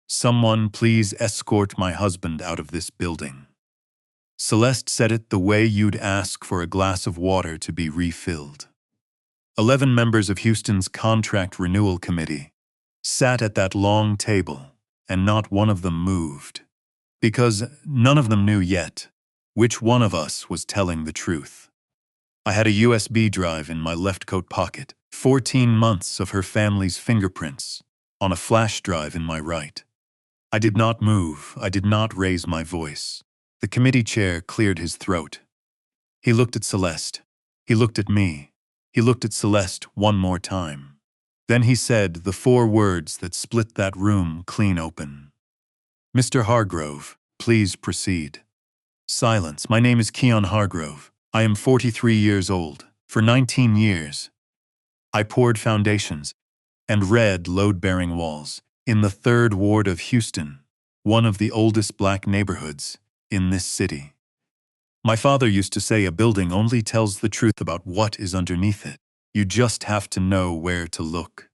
"Someone please escort my husband out of this building." Celeste said it the way you'd ask for a glass of water to be refilled. 11 members of Houston's contract renewal committee sat at that long table, and not one of them moved. Because none of them knew yet which one of us was telling the truth. I had a USB drive in my left coat pocket, 14 months of her family's fingerprints on a flash drive in my right. I did not move. I did not raise my voice. The committee chair cleared his throat. He looked at Celeste. He looked at me. He looked at Celeste one more time. Then he said the 4 words that split that room clean open. "Mr. Hargrove, please proceed." Silence. "My name is Keon Hargrove. I am 43 years old. For 19 years, I poured foundations and read load-bearing walls in the 3rd Ward of Houston, one of the oldest black neighborhoods in this city. My father used to say a building only tells the truth about what is underneath it. You just have to know where to look.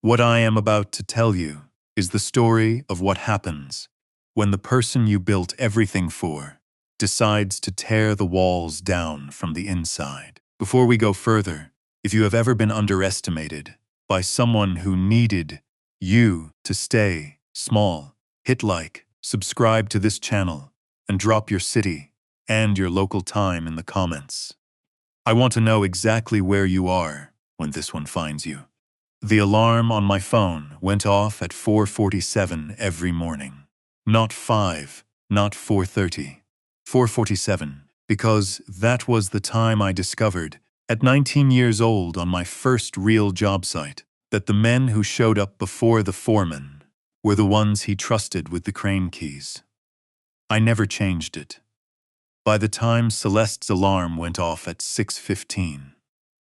What I am about to tell you is the story of what happens when the person you built everything for decides to tear the walls down from the inside. Before we go further, if you have ever been underestimated by someone who needed you to stay small, hit like, subscribe to this channel, and drop your city and your local time in the comments. I want to know exactly where you are when this one finds you. The alarm on my phone went off at 4:47 every morning. Not 5, not 4:30. 4:47, because that was the time I discovered, at 19 years old on my first real job site, that the men who showed up before the foreman were the ones he trusted with the crane keys. I never changed it. By the time Celeste's alarm went off at 6:15,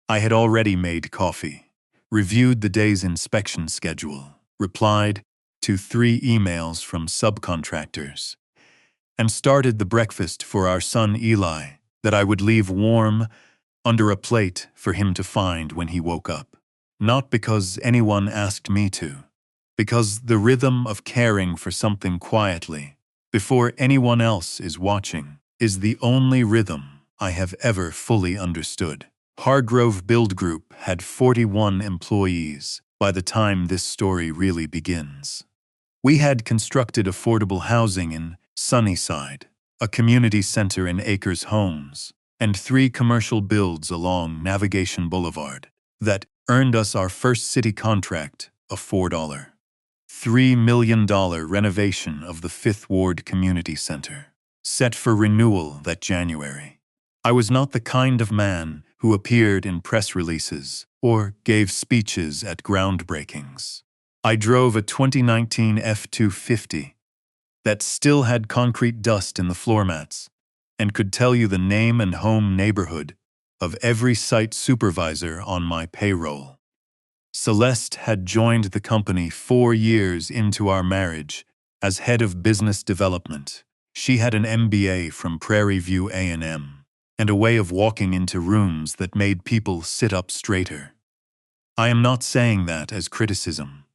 I had already made coffee, reviewed the day's inspection schedule, replied to 3 emails from subcontractors, and started the breakfast for our son Eli that I would leave warm under a plate for him to find when he woke up. Not because anyone asked me to, because the rhythm of caring for something quietly, before anyone else is watching, is the only rhythm I have ever fully understood. Hargrove Build Group had 41 employees by the time this story really begins. We had constructed affordable housing in Sunnyside, a community center in Acres Homes, and 3 commercial builds along Navigation Boulevard that earned us our first city contract of $3 million renovation of the 5th Ward Community Center, set for renewal that January. I was not the kind of man who appeared in press releases or gave speeches at groundbreakings. I drove a 2019 F-250 that still had concrete dust in the floor mats and could tell you the name and home neighborhood of every site supervisor on my payroll. Celeste had joined the company 4 years into our marriage as head of business development. She had an MBA from Prairie View A&M and a way of walking into rooms that made people sit up straighter. I am not saying that as criticism.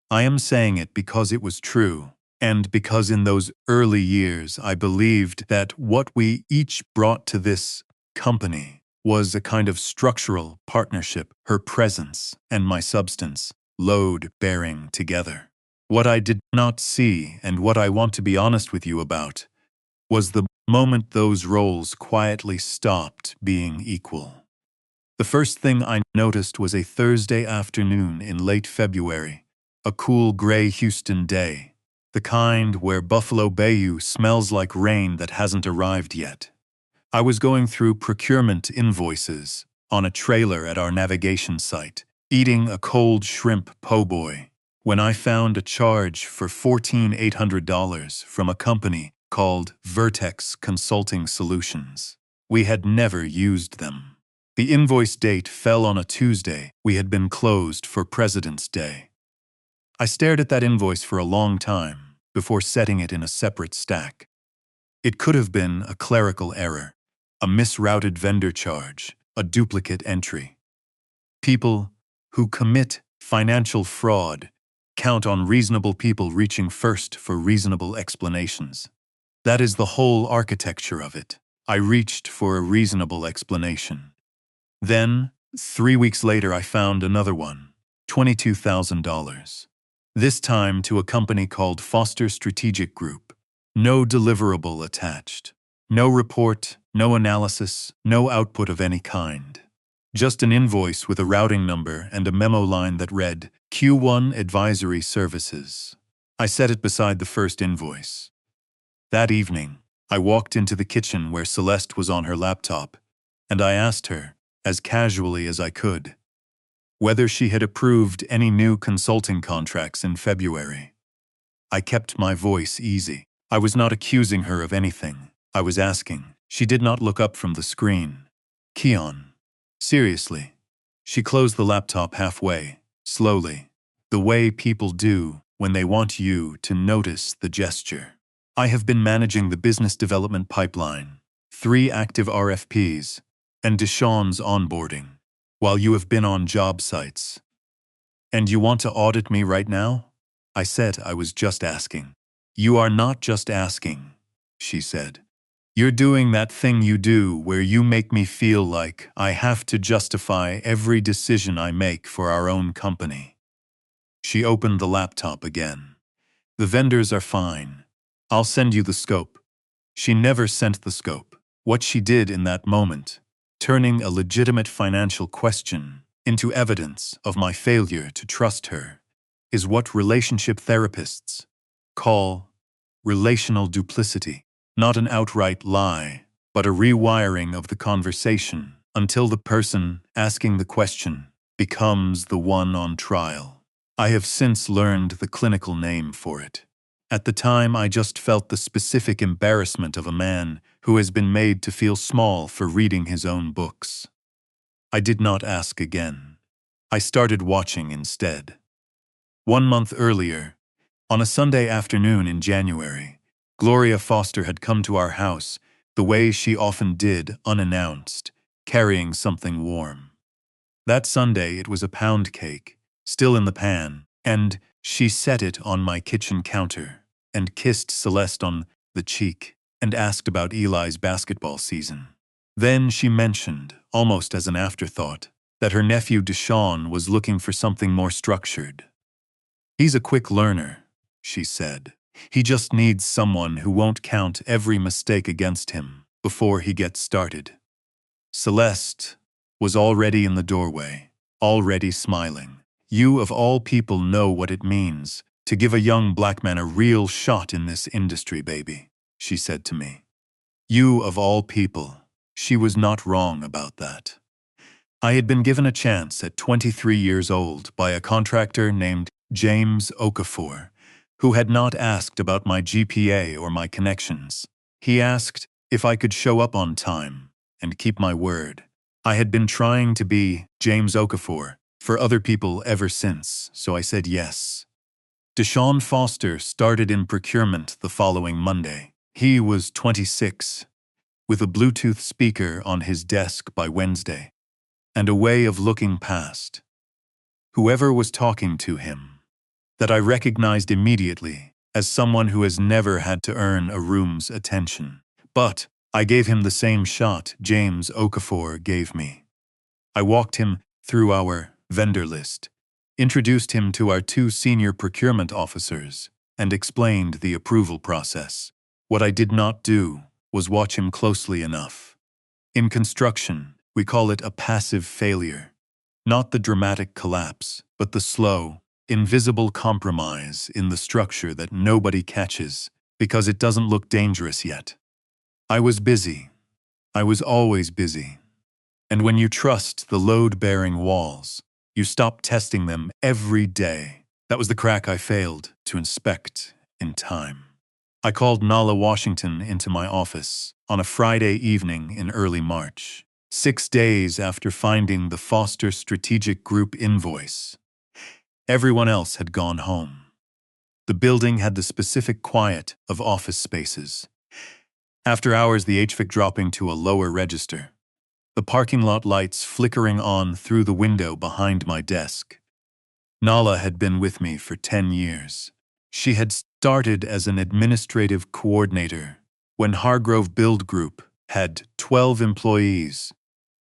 I am saying it because it was true, and because in those early years I believed that what we each brought to this company was a kind of structural partnership, her presence and my substance, load-bearing together. What I did not see, and what I want to be honest with you about, was the moment those roles quietly stopped being equal. The first thing I noticed was a Thursday afternoon in late February, a cool gray Houston day, the kind where Buffalo Bayou smells like rain that hasn't arrived yet. I was going through procurement invoices on a trailer at our navigation site, eating a cold shrimp po' boy, when I found a charge for $14,800 from a company called Vertex Consulting Solutions. We had never used them. The invoice date fell on a Tuesday. We had been closed for President's Day. I stared at that invoice for a long time before setting it in a separate stack. It could have been a clerical error, a misrouted vendor charge, a duplicate entry. People who commit financial fraud count on reasonable people reaching first for reasonable explanations. That is the whole architecture of it. I reached for a reasonable explanation. Then, 3 weeks later, I found another one, $22,000. This time to a company called Foster Strategic Group. No deliverable attached. No report, no analysis, no output of any kind. Just an invoice with a routing number and a memo line that read, Q1 Advisory Services. I set it beside the first invoice. That evening, I walked into the kitchen where Celeste was on her laptop, and I asked her, as casually as I could, whether she had approved any new consulting contracts in February. I kept my voice easy. I was not accusing her of anything. I was asking. She did not look up from the screen. Keon. Seriously. She closed the laptop halfway, slowly, the way people do when they want you to notice the gesture. I have been managing the business development pipeline, 3 active RFPs, and Deshawn's onboarding, while you have been on job sites. And you want to audit me right now? I said I was just asking. You are not just asking, she said. You're doing that thing you do where you make me feel like I have to justify every decision I make for our own company. She opened the laptop again. The vendors are fine. I'll send you the scope. She never sent the scope. What she did in that moment, turning a legitimate financial question into evidence of my failure to trust her, is what relationship therapists call relational duplicity. Not an outright lie, but a rewiring of the conversation until the person asking the question becomes the one on trial. I have since learned the clinical name for it. At the time, I just felt the specific embarrassment of a man who has been made to feel small for reading his own books. I did not ask again. I started watching instead. 1 month earlier, on a Sunday afternoon in January, Gloria Foster had come to our house the way she often did, unannounced, carrying something warm. That Sunday it was a pound cake, still in the pan, and she set it on my kitchen counter and kissed Celeste on the cheek and asked about Eli's basketball season. Then she mentioned, almost as an afterthought, that her nephew Deshawn was looking for something more structured. He's a quick learner, she said. He just needs someone who won't count every mistake against him before he gets started. Celeste was already in the doorway, already smiling. You of all people know what it means to give a young black man a real shot in this industry, baby, she said to me. You of all people. She was not wrong about that. I had been given a chance at 23 years old by a contractor named James Okafor, who had not asked about my GPA or my connections. He asked if I could show up on time and keep my word. I had been trying to be James Okafor for other people ever since, so I said yes. Deshawn Foster started in procurement the following Monday. He was 26, with a Bluetooth speaker on his desk by Wednesday, and a way of looking past whoever was talking to him that I recognized immediately as someone who has never had to earn a room's attention. But I gave him the same shot James Okafor gave me. I walked him through our vendor list, introduced him to our 2 senior procurement officers, and explained the approval process. What I did not do was watch him closely enough. In construction, we call it a passive failure. Not the dramatic collapse, but the slow, invisible compromise in the structure that nobody catches because it doesn't look dangerous yet. I was busy. I was always busy. And when you trust the load-bearing walls, you stop testing them every day. That was the crack I failed to inspect in time. I called Nala Washington into my office on a Friday evening in early March, 6 days after finding the Foster Strategic Group invoice. Everyone else had gone home. The building had the specific quiet of office spaces. After hours, the HVAC dropping to a lower register, the parking lot lights flickering on through the window behind my desk. Nala had been with me for 10 years. She had started as an administrative coordinator when Hargrove Build Group had 12 employees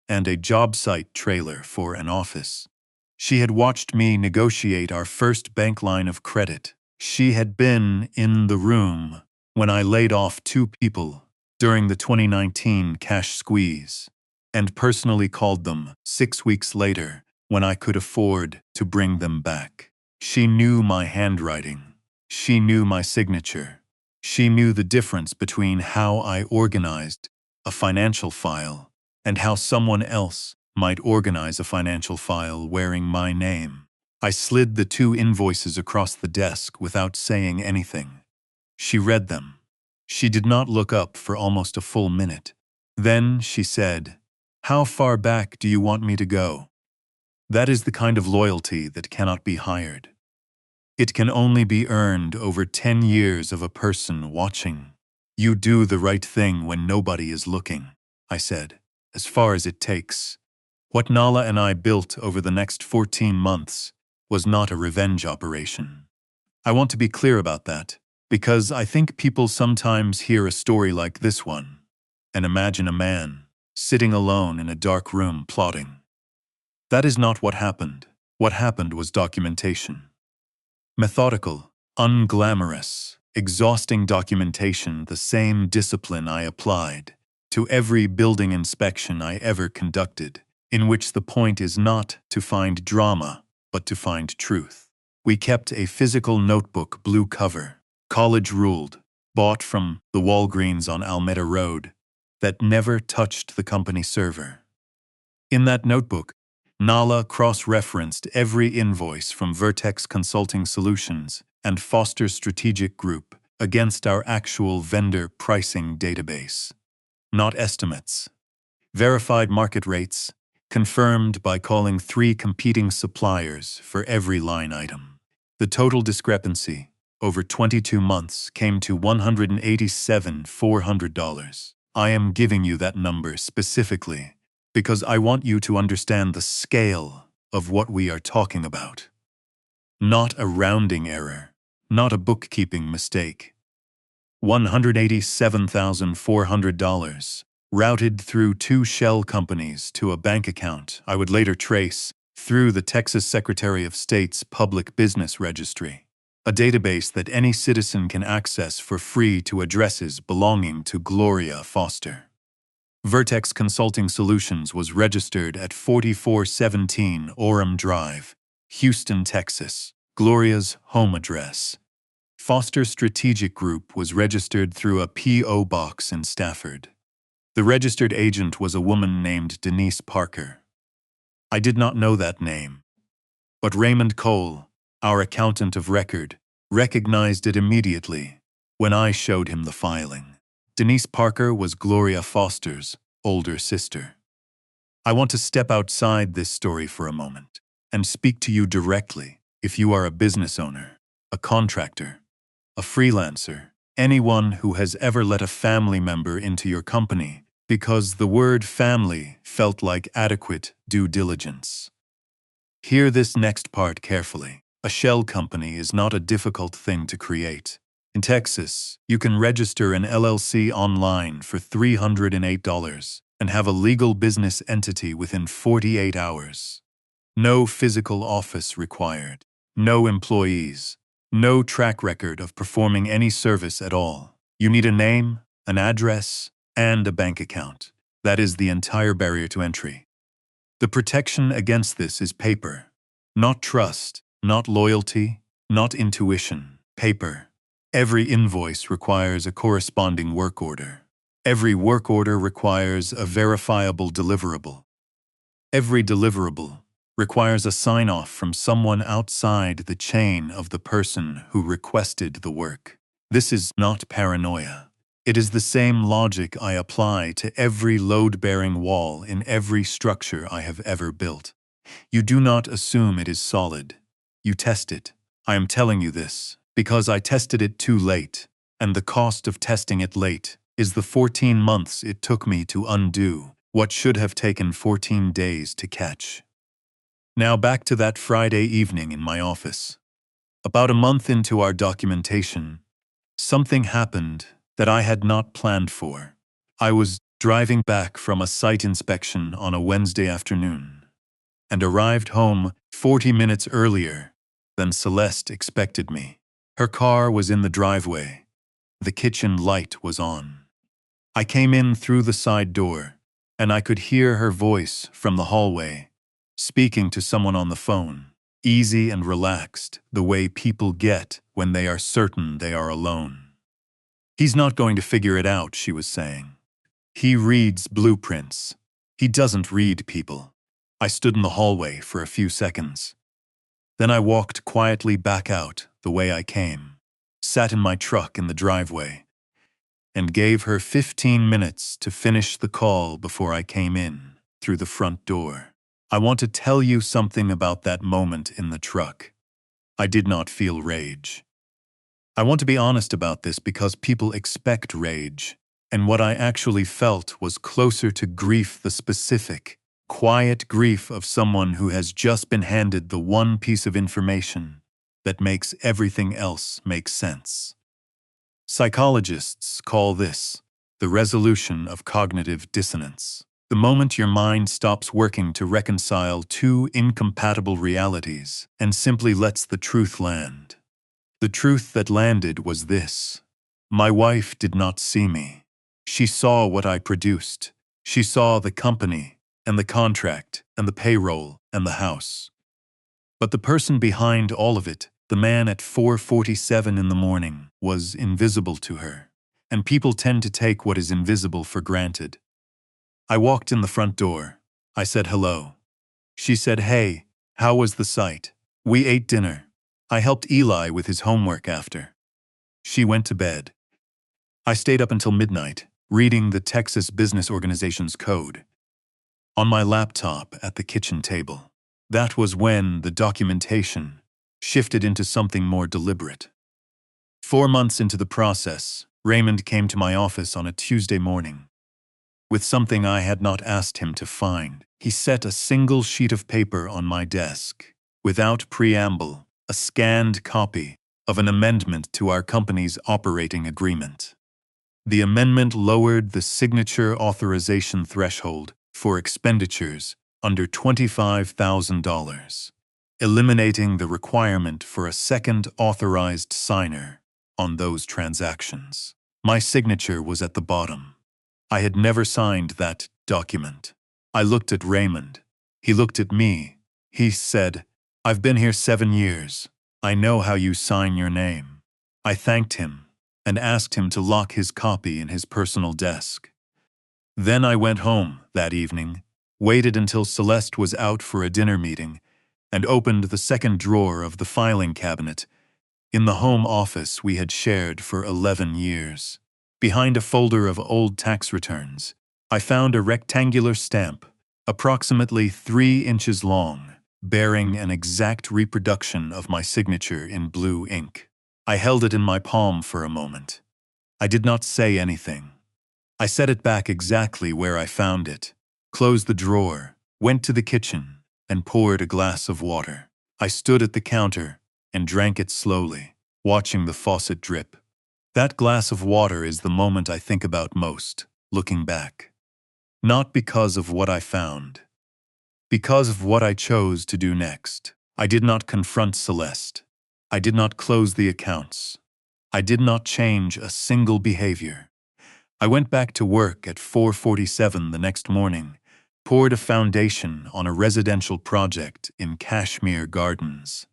and a job site trailer for an office. She had watched me negotiate our first bank line of credit. She had been in the room when I laid off 2 people during the 2019 cash squeeze and personally called them 6 weeks later when I could afford to bring them back. She knew my handwriting. She knew my signature. She knew the difference between how I organized a financial file and how someone else might organize a financial file wearing my name. I slid the 2 invoices across the desk without saying anything. She read them. She did not look up for almost a full minute. Then she said, "How far back do you want me to go?" That is the kind of loyalty that cannot be hired. It can only be earned over 10 years of a person watching. "You do the right thing when nobody is looking," I said, "as far as it takes." What Nala and I built over the next 14 months was not a revenge operation. I want to be clear about that, because I think people sometimes hear a story like this one and imagine a man sitting alone in a dark room plotting. That is not what happened. What happened was documentation. Methodical, unglamorous, exhausting documentation, the same discipline I applied to every building inspection I ever conducted, in which the point is not to find drama, but to find truth. We kept a physical notebook, blue cover, college ruled, bought from the Walgreens on Alameda Road, that never touched the company server. In that notebook, Nala cross-referenced every invoice from Vertex Consulting Solutions and Foster Strategic Group against our actual vendor pricing database. Not estimates. Verified market rates, confirmed by calling 3 competing suppliers for every line item. The total discrepancy over 22 months came to $187,400. I am giving you that number specifically because I want you to understand the scale of what we are talking about. Not a rounding error, not a bookkeeping mistake. $187,400 routed through 2 shell companies to a bank account I would later trace through the Texas Secretary of State's Public Business Registry, a database that any citizen can access for free to addresses belonging to Gloria Foster. Vertex Consulting Solutions was registered at 4417 Orem Drive, Houston, Texas, Gloria's home address. Foster Strategic Group was registered through a P.O. box in Stafford. The registered agent was a woman named Denise Parker. I did not know that name, but Raymond Cole, our accountant of record, recognized it immediately when I showed him the filing. Denise Parker was Gloria Foster's older sister. I want to step outside this story for a moment and speak to you directly if you are a business owner, a contractor, a freelancer, anyone who has ever let a family member into your company because the word family felt like adequate due diligence. Hear this next part carefully. A shell company is not a difficult thing to create. In Texas, you can register an LLC online for $308 and have a legal business entity within 48 hours. No physical office required. No employees. No track record of performing any service at all. You need a name, an address, and a bank account. That is the entire barrier to entry. The protection against this is paper. Not trust, not loyalty, not intuition. Paper. Every invoice requires a corresponding work order. Every work order requires a verifiable deliverable. Every deliverable requires a sign-off from someone outside the chain of the person who requested the work. This is not paranoia. It is the same logic I apply to every load-bearing wall in every structure I have ever built. You do not assume it is solid. You test it. I am telling you this because I tested it too late, and the cost of testing it late is the 14 months it took me to undo what should have taken 14 days to catch. Now back to that Friday evening in my office. About a month into our documentation, something happened that I had not planned for. I was driving back from a site inspection on a Wednesday afternoon and arrived home 40 minutes earlier than Celeste expected me. Her car was in the driveway. The kitchen light was on. I came in through the side door, and I could hear her voice from the hallway, speaking to someone on the phone, easy and relaxed, the way people get when they are certain they are alone. "He's not going to figure it out," she was saying. "He reads blueprints. He doesn't read people." I stood in the hallway for a few seconds. Then I walked quietly back out the way I came, sat in my truck in the driveway, and gave her 15 minutes to finish the call before I came in through the front door. I want to tell you something about that moment in the truck. I did not feel rage. I want to be honest about this because people expect rage, and what I actually felt was closer to grief, the specific, quiet grief of someone who has just been handed the one piece of information that makes everything else make sense. Psychologists call this the resolution of cognitive dissonance. The moment your mind stops working to reconcile two incompatible realities and simply lets the truth land. The truth that landed was this: my wife did not see me. She saw what I produced. She saw the company and the contract and the payroll and the house. But the person behind all of it, the man at 4:47 in the morning, was invisible to her, and people tend to take what is invisible for granted. I walked in the front door. I said hello. She said, "Hey, how was the site?" We ate dinner. I helped Eli with his homework after. She went to bed. I stayed up until midnight, reading the Texas Business Organization's code on my laptop at the kitchen table. That was when the documentation shifted into something more deliberate. 4 months into the process, Raymond came to my office on a Tuesday morning with something I had not asked him to find. He set a single sheet of paper on my desk, without preamble, a scanned copy of an amendment to our company's operating agreement. The amendment lowered the signature authorization threshold for expenditures under $25,000, eliminating the requirement for a second authorized signer on those transactions. My signature was at the bottom. I had never signed that document. I looked at Raymond. He looked at me. He said, "I've been here 7 years. I know how you sign your name." I thanked him and asked him to lock his copy in his personal desk. Then I went home that evening, waited until Celeste was out for a dinner meeting, and opened the second drawer of the filing cabinet in the home office we had shared for 11 years. Behind a folder of old tax returns, I found a rectangular stamp, approximately 3 inches long, bearing an exact reproduction of my signature in blue ink. I held it in my palm for a moment. I did not say anything. I set it back exactly where I found it, closed the drawer, went to the kitchen, and poured a glass of water. I stood at the counter and drank it slowly, watching the faucet drip. That glass of water is the moment I think about most, looking back. Not because of what I found, because of what I chose to do next. I did not confront Celeste. I did not close the accounts. I did not change a single behavior. I went back to work at 4:47 the next morning, poured a foundation on a residential project in Kashmir Gardens,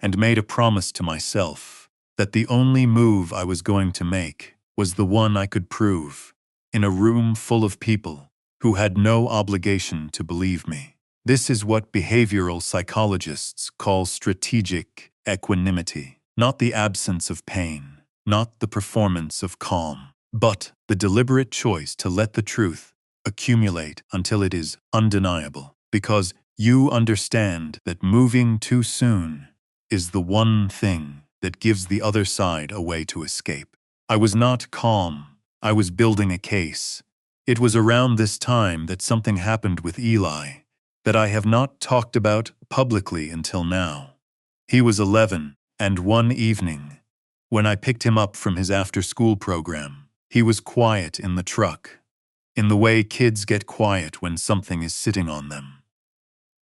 and made a promise to myself that the only move I was going to make was the one I could prove in a room full of people who had no obligation to believe me. This is what behavioral psychologists call strategic equanimity, not the absence of pain, not the performance of calm, but the deliberate choice to let the truth accumulate until it is undeniable, because you understand that moving too soon is the one thing that gives the other side a way to escape. I was not calm. I was building a case. It was around this time that something happened with Eli. that I have not talked about publicly until now. He was 11, and one evening, when I picked him up from his after-school program, he was quiet in the truck, in the way kids get quiet when something is sitting on them.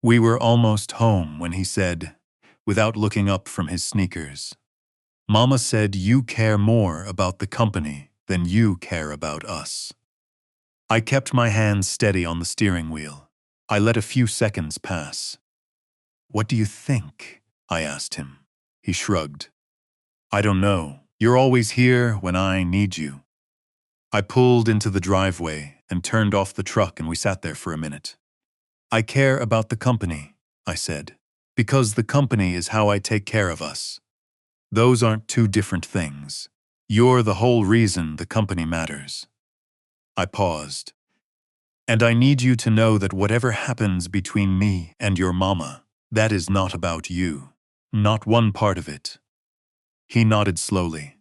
We were almost home when he said, without looking up from his sneakers, "Mama said you care more about the company than you care about us." I kept my hands steady on the steering wheel. I let a few seconds pass. "What do you think?" I asked him. He shrugged. "I don't know. You're always here when I need you." I pulled into the driveway and turned off the truck, and we sat there for a minute. "I care about the company," I said, "because the company is how I take care of us. Those aren't two different things. You're the whole reason the company matters." I paused. "And I need you to know that whatever happens between me and your mama, that is not about you. Not one part of it." He nodded slowly.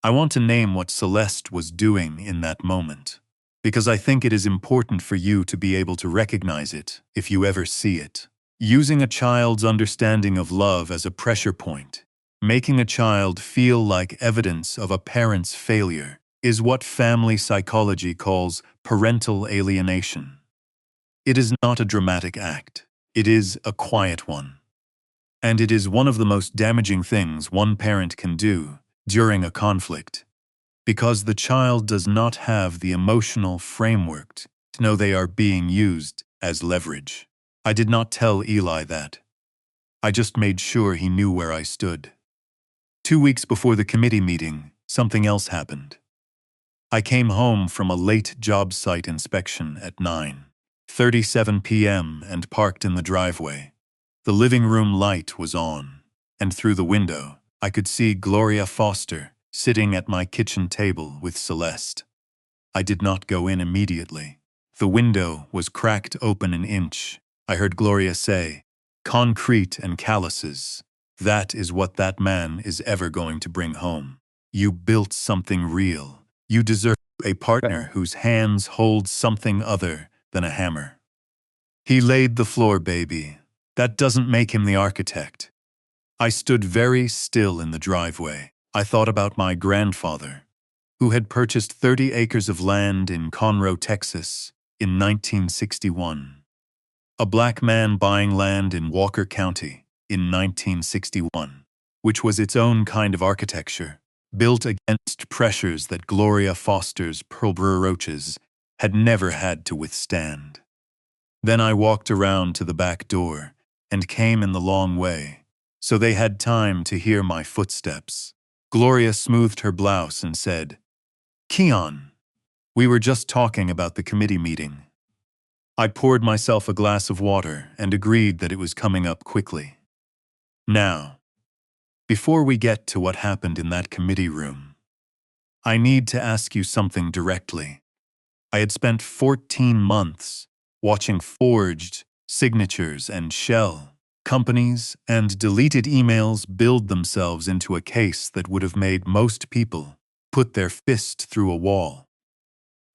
"I want to name what Celeste was doing in that moment, because I think it is important for you to be able to recognize it if you ever see it. Using a child's understanding of love as a pressure point, making a child feel like evidence of a parent's failure, is what family psychology calls parental alienation. It is not a dramatic act. It is a quiet one. And it is one of the most damaging things one parent can do during a conflict, because the child does not have the emotional framework to know they are being used as leverage. I did not tell Eli that. I just made sure he knew where I stood. 2 weeks before the committee meeting, something else happened. I came home from a late job site inspection at 9:37 p.m. and parked in the driveway. The living room light was on, and through the window, I could see Gloria Foster sitting at my kitchen table with Celeste. I did not go in immediately. The window was cracked open an inch. I heard Gloria say, "Concrete and calluses. That is what that man is ever going to bring home. You built something real. You deserve a partner whose hands hold something other than a hammer." He laid the floor, baby. That doesn't make him the architect. I stood very still in the driveway. I thought about my grandfather, who had purchased 30 acres of land in Conroe, Texas, in 1961. A black man buying land in Walker County in 1961, which was its own kind of architecture, built against pressures that Gloria Foster's Pearlborough roaches had never had to withstand. Then I walked around to the back door and came in the long way, so they had time to hear my footsteps. Gloria smoothed her blouse and said, "Keon, we were just talking about the committee meeting." I poured myself a glass of water and agreed that it was coming up quickly. "Now, before we get to what happened in that committee room, I need to ask you something directly." I had spent 14 months watching forged signatures and shell companies and deleted emails build themselves into a case that would have made most people put their fist through a wall.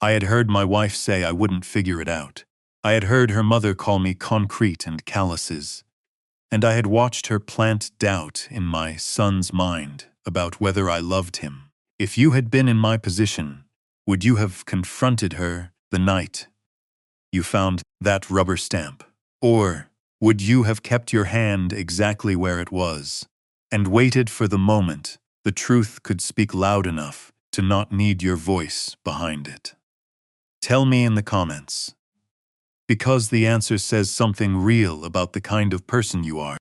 I had heard my wife say I wouldn't figure it out. I had heard her mother call me concrete and calluses. And I had watched her plant doubt in my son's mind about whether I loved him. If you had been in my position, would you have confronted her the night you found that rubber stamp? Or would you have kept your hand exactly where it was and waited for the moment the truth could speak loud enough to not need your voice behind it? Tell me in the comments, because the answer says something real about the kind of person you are.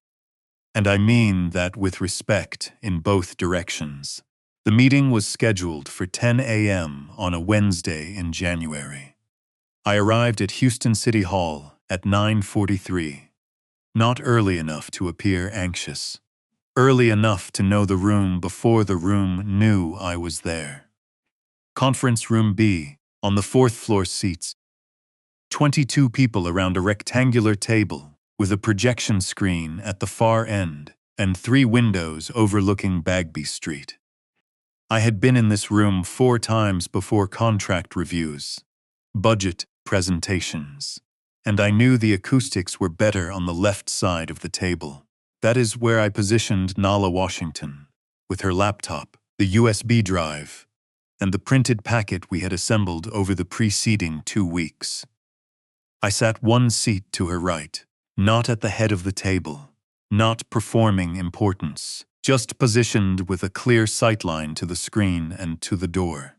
And I mean that with respect in both directions. The meeting was scheduled for 10 a.m. on a Wednesday in January. I arrived at Houston City Hall at 9:43. Not early enough to appear anxious. Early enough to know the room before the room knew I was there. Conference Room B, on the fourth floor seats. 22 people around a rectangular table with a projection screen at the far end and 3 windows overlooking Bagby Street. I had been in this room 4 times before contract reviews, budget presentations, and I knew the acoustics were better on the left side of the table. That is where I positioned Nala Washington, with her laptop, the USB drive, and the printed packet we had assembled over the preceding 2 weeks. I sat one seat to her right, not at the head of the table, not performing importance, just positioned with a clear sightline to the screen and to the door.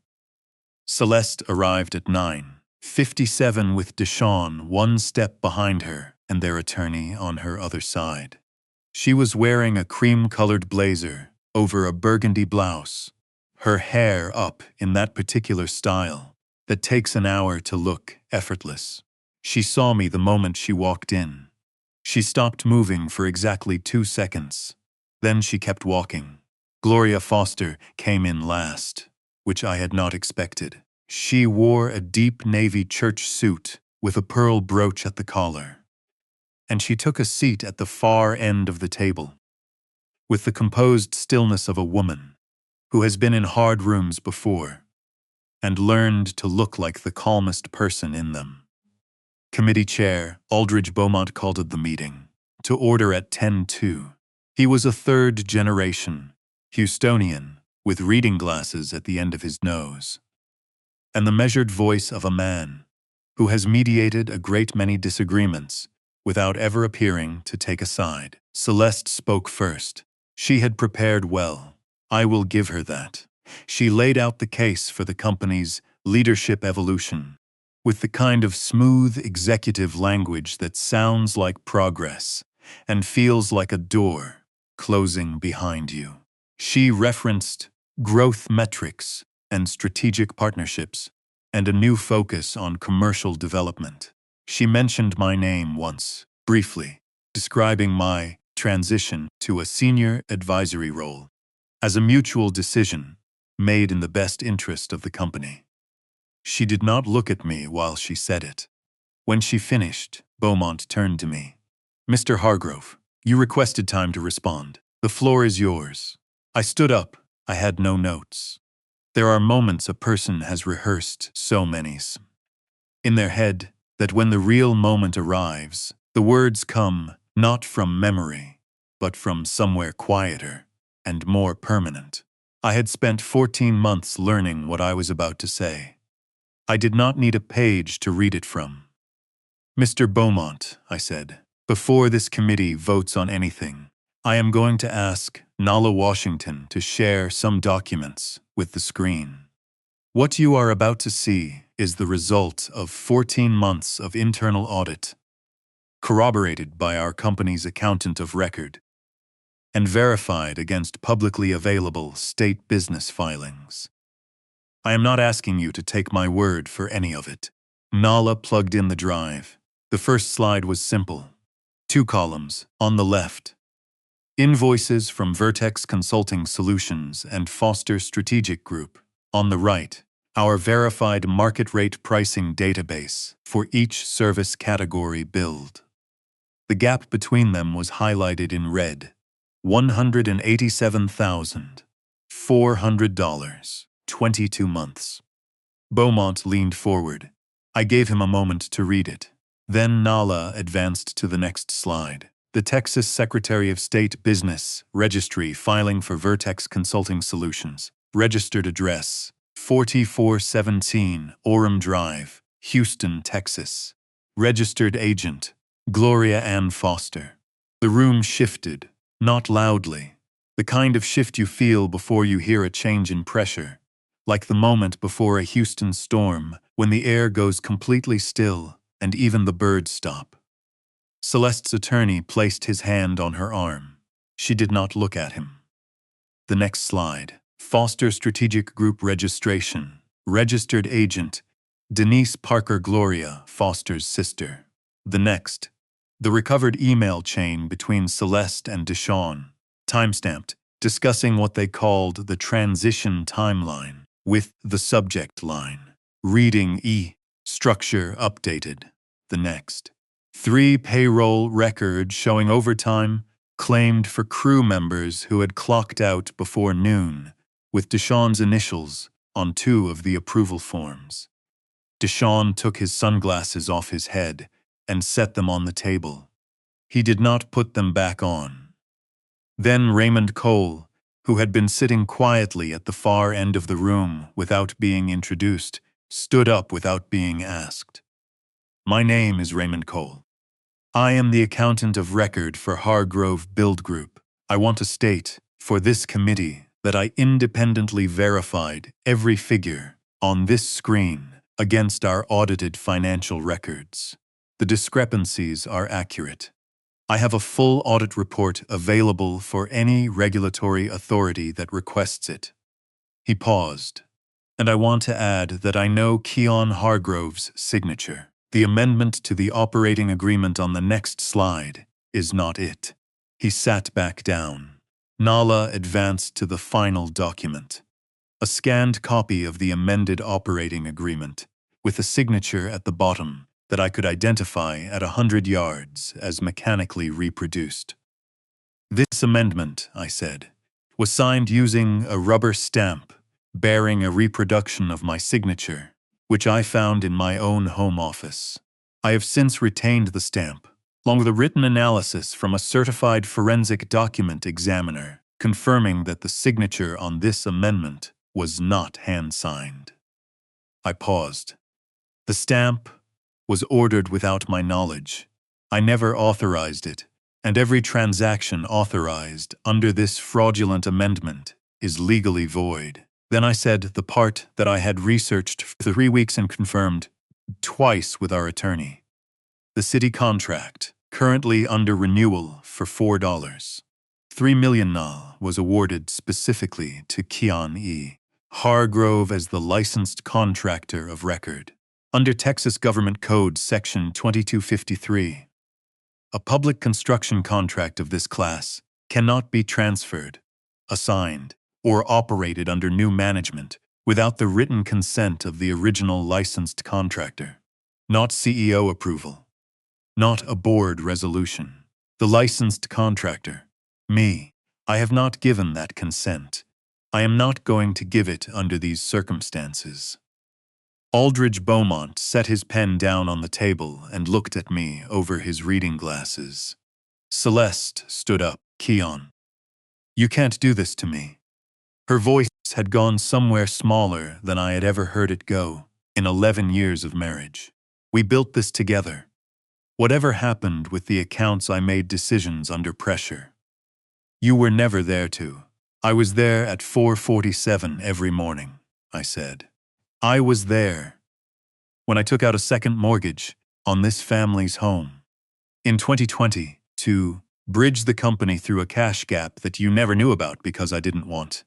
Celeste arrived at 9:57 with Deshawn one step behind her and their attorney on her other side. She was wearing a cream-colored blazer over a burgundy blouse, her hair up in that particular style that takes an hour to look effortless. She saw me the moment she walked in. She stopped moving for exactly 2 seconds. Then she kept walking. Gloria Foster came in last, which I had not expected. She wore a deep navy church suit with a pearl brooch at the collar, and she took a seat at the far end of the table, with the composed stillness of a woman who has been in hard rooms before and learned to look like the calmest person in them. Committee Chair Aldridge Beaumont called the meeting to order at 10:02. He was a third-generation Houstonian with reading glasses at the end of his nose, and the measured voice of a man who has mediated a great many disagreements without ever appearing to take a side. Celeste spoke first. She had prepared well. I will give her that. She laid out the case for the company's leadership evolution, with the kind of smooth executive language that sounds like progress and feels like a door closing behind you. She referenced growth metrics and strategic partnerships and a new focus on commercial development. She mentioned my name once, briefly, describing my transition to a senior advisory role as a mutual decision made in the best interest of the company. She did not look at me while she said it. When she finished, Beaumont turned to me. Mr. Hargrove, you requested time to respond. The floor is yours. I stood up. I had no notes. There are moments a person has rehearsed so many in their head that when the real moment arrives, the words come not from memory, but from somewhere quieter and more permanent. I had spent 14 months learning what I was about to say. I did not need a page to read it from. Mr. Beaumont, I said, before this committee votes on anything, I am going to ask Nala Washington to share some documents with the screen. What you are about to see is the result of 14 months of internal audit, corroborated by our company's accountant of record, and verified against publicly available state business filings. I am not asking you to take my word for any of it. Nala plugged in the drive. The first slide was simple. 2 columns, on the left. Invoices from Vertex Consulting Solutions and Foster Strategic Group. On the right, our verified market rate pricing database for each service category billed. The gap between them was highlighted in red. $187,400, 22 months. Beaumont leaned forward. I gave him a moment to read it. Then Nala advanced to the next slide. The Texas Secretary of State Business Registry filing for Vertex Consulting Solutions. Registered address, 4417 Orem Drive, Houston, Texas. Registered agent, Gloria Ann Foster. The room shifted, not loudly. The kind of shift you feel before you hear a change in pressure, like the moment before a Houston storm when the air goes completely still and even the birds stop. Celeste's attorney placed his hand on her arm. She did not look at him. The next slide. Foster Strategic Group registration. Registered agent, Denise Parker Gloria, Foster's sister. The next. The recovered email chain between Celeste and Deshawn. Timestamped, discussing what they called the transition timeline, with the subject line. Reading E. Structure updated. The next. 3 payroll records showing overtime claimed for crew members who had clocked out before noon, with Deshawn's initials on 2 of the approval forms. Deshawn took his sunglasses off his head and set them on the table. He did not put them back on. Then Raymond Cole, who had been sitting quietly at the far end of the room without being introduced, stood up without being asked. "My name is Raymond Cole. I am the accountant of record for Hargrove Build Group. I want to state, for this committee, that I independently verified every figure on this screen against our audited financial records. The discrepancies are accurate. I have a full audit report available for any regulatory authority that requests it." He paused. "And I want to add that I know Keon Hargrove's signature. The amendment to the operating agreement on the next slide is not it." He sat back down. Nala advanced to the final document, a scanned copy of the amended operating agreement, with a signature at the bottom that I could identify at 100 yards as mechanically reproduced. "This amendment," I said, "was signed using a rubber stamp bearing a reproduction of my signature, which I found in my own home office. I have since retained the stamp, along with a written analysis from a certified forensic document examiner, confirming that the signature on this amendment was not hand-signed." I paused. "The stamp was ordered without my knowledge. I never authorized it, and every transaction authorized under this fraudulent amendment is legally void." Then I said the part that I had researched for 3 weeks and confirmed twice with our attorney. The city contract, currently under renewal for $4. 3 million was awarded specifically to Keon E. Hargrove as the licensed contractor of record, under Texas Government Code Section 2253. A public construction contract of this class cannot be transferred, assigned, or operated under new management without the written consent of the original licensed contractor. Not CEO approval. Not a board resolution. The licensed contractor, me, I have not given that consent. I am not going to give it under these circumstances. Aldridge Beaumont set his pen down on the table and looked at me over his reading glasses. Celeste stood up. "Keon, you can't do this to me." Her voice had gone somewhere smaller than I had ever heard it go in 11 years of marriage. "We built this together. Whatever happened with the accounts, I made decisions under pressure. You were never there to. I was there at 4:47 every morning," I said. "I was there when I took out a second mortgage on this family's home in 2020 to bridge the company through a cash gap that you never knew about because I didn't want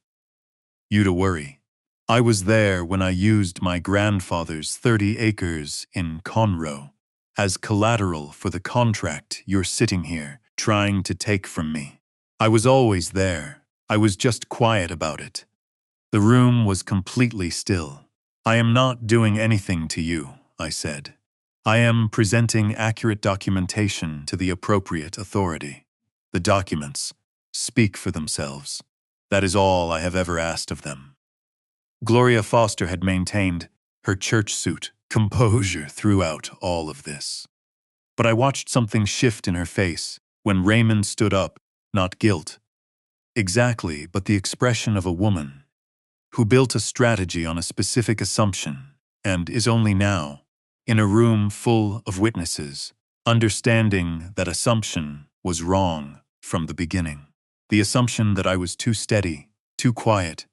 you to worry. I was there when I used my grandfather's 30 acres in Conroe as collateral for the contract you're sitting here trying to take from me. I was always there. I was just quiet about it." The room was completely still. "I am not doing anything to you," I said. "I am presenting accurate documentation to the appropriate authority. The documents speak for themselves. That is all I have ever asked of them." Gloria Foster had maintained her church suit composure throughout all of this. But I watched something shift in her face when Raymond stood up, not guilt. Exactly, but the expression of a woman who built a strategy on a specific assumption and is only now, in a room full of witnesses, understanding that assumption was wrong from the beginning. The assumption that I was too steady, too quiet,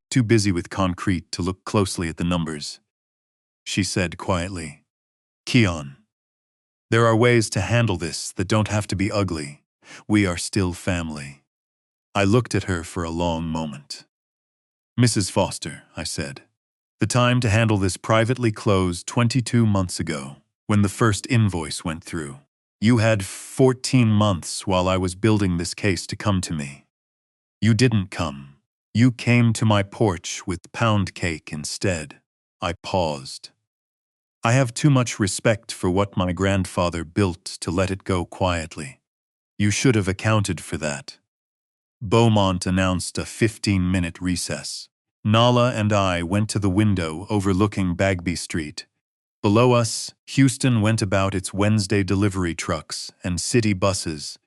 too busy with concrete to look closely at the numbers. She said quietly, "Keon, there are ways to handle this that don't have to be ugly. We are still family." I looked at her for a long moment. "Mrs. Foster," I said, "the time to handle this privately closed 22 months ago, when the first invoice went through. You had 14 months while I was building this case to come to me. You didn't come. You came to my porch with pound cake instead." I paused. "I have too much respect for what my grandfather built to let it go quietly. You should have accounted for that." Beaumont announced a 15-minute recess. Nala and I went to the window overlooking Bagby Street. Below us, Houston went about its Wednesday delivery trucks and city buses,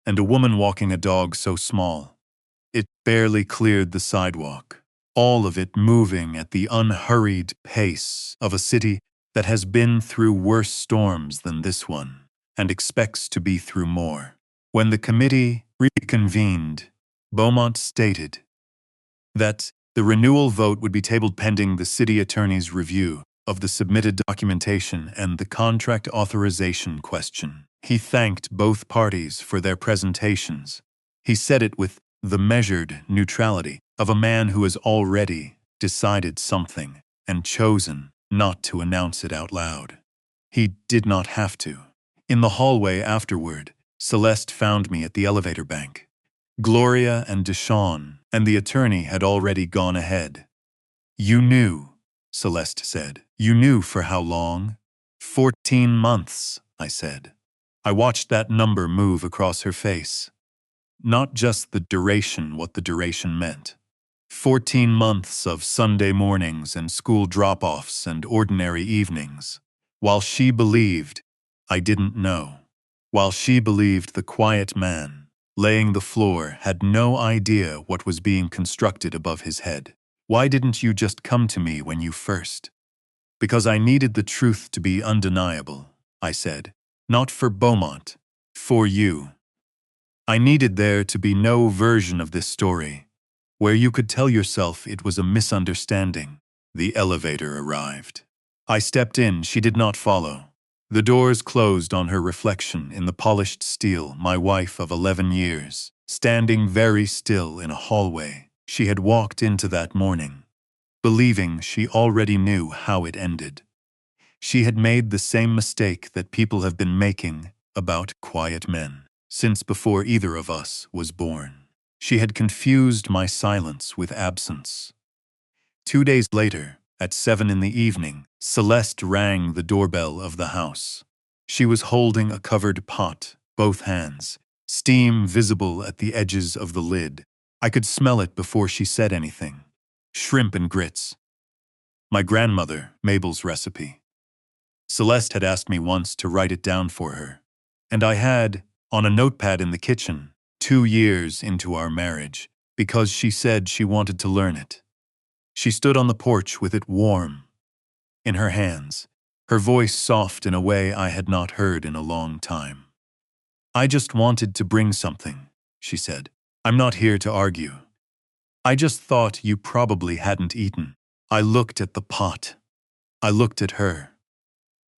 and a woman walking a dog so small it barely cleared the sidewalk, all of it moving at the unhurried pace of a city that has been through worse storms than this one, and expects to be through more. When the committee reconvened, Beaumont stated that the renewal vote would be tabled pending the city attorney's review of the submitted documentation and the contract authorization question. He thanked both parties for their presentations. He said it with the measured neutrality of a man who has already decided something and chosen not to announce it out loud. He did not have to. In the hallway afterward, Celeste found me at the elevator bank. Gloria and Deshawn and the attorney had already gone ahead. "You knew," Celeste said. "You knew for how long?" 14 months, I said. I watched that number move across her face. Not just the duration, what the duration meant. 14 months of Sunday mornings and school drop-offs and ordinary evenings. While she believed I didn't know. While she believed the quiet man, laying the floor, had no idea what was being constructed above his head. "Why didn't you just come to me when you first?" "Because I needed the truth to be undeniable," I said. "Not for Beaumont, for you. I needed there to be no version of this story where you could tell yourself it was a misunderstanding." The elevator arrived. I stepped in, she did not follow. The doors closed on her reflection in the polished steel, my wife of 11 years, standing very still in a hallway she had walked into that morning, believing she already knew how it ended. She had made the same mistake that people have been making about quiet men since before either of us was born. She had confused my silence with absence. 2 days later, at 7 in the evening, Celeste rang the doorbell of the house. She was holding a covered pot, both hands, steam visible at the edges of the lid. I could smell it before she said anything. Shrimp and grits. My grandmother, Mabel's recipe. Celeste had asked me once to write it down for her, and I had, on a notepad in the kitchen, 2 years into our marriage, because she said she wanted to learn it. She stood on the porch with it warm in her hands, her voice soft in a way I had not heard in a long time. "I just wanted to bring something," she said. "I'm not here to argue. I just thought you probably hadn't eaten." I looked at the pot. I looked at her.